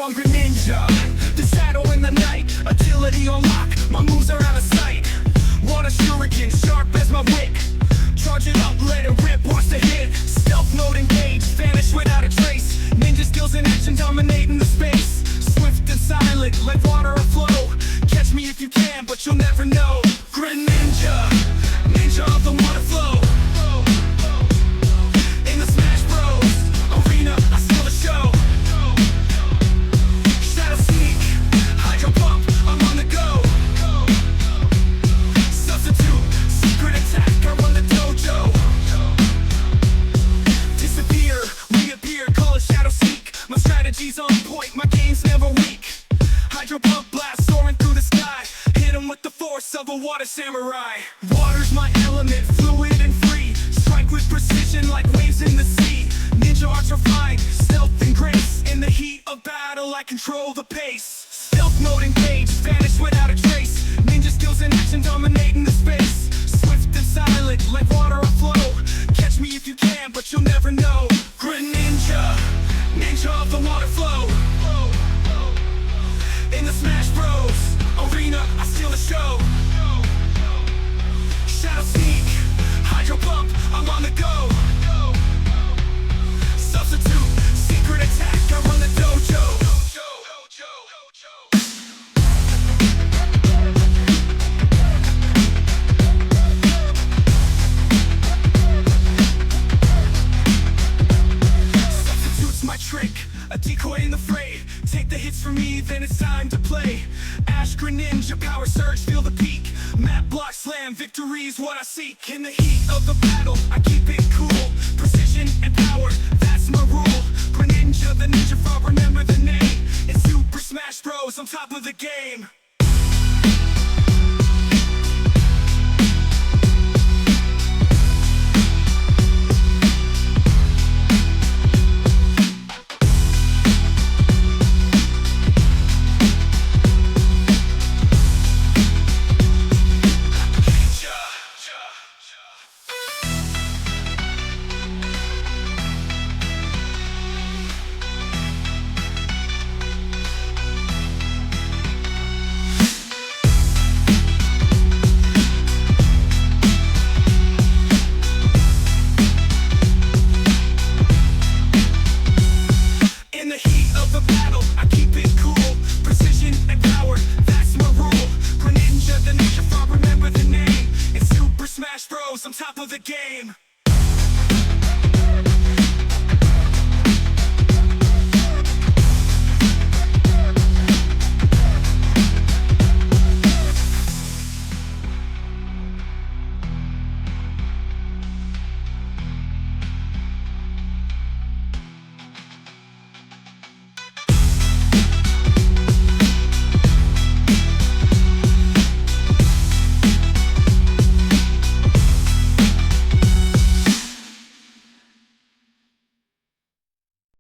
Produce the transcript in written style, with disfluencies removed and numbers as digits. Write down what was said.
I'm Greninja, the shadow in the night, agility on lock, my moves are out of sight. Water Shuriken, sharp as my wick, charge it up, let it rip, watch the hit. Stealth mode engaged, vanish without a trace, ninja skills in action dominating the space. Swift and silent, like water aflow, catch me if you can, but you'll never know. Greninja, ninja of the water flow. In the Smash Bros arena, I steal the show. Shadow sneak, hydro pump, I'm on the go. Substitute, secret attack, I run the dojo. Disappear, reappear, call it shadow sneak. My strategy's on point, my game's never weak. Hydro pump blast, soaring through the sky, hit him with the force of a water samurai. Water's my element, fluid and free, strike with precision like waves in the sea. Ninja arts refined, stealth and grace, in the heat of battle I control the pace. Stealth mode engaged, vanish without a trace, ninja skills in action dominating the space. Swift and silent, like water aflow, catch me if you can, but you'll never know. Greninja, ninja of the water flow. In the Smash Bros arena, I steal the show. Shadow sneak, hydro pump, I'm on the go. Substitute, secret attack, I run the dojo. Substitute's my trick, a decoy in the fray. Take the hits from me, then it's time to play. Ash Greninja, power surge, feel the peak. Map block slam, victory's what I seek. In the heat of the battle, I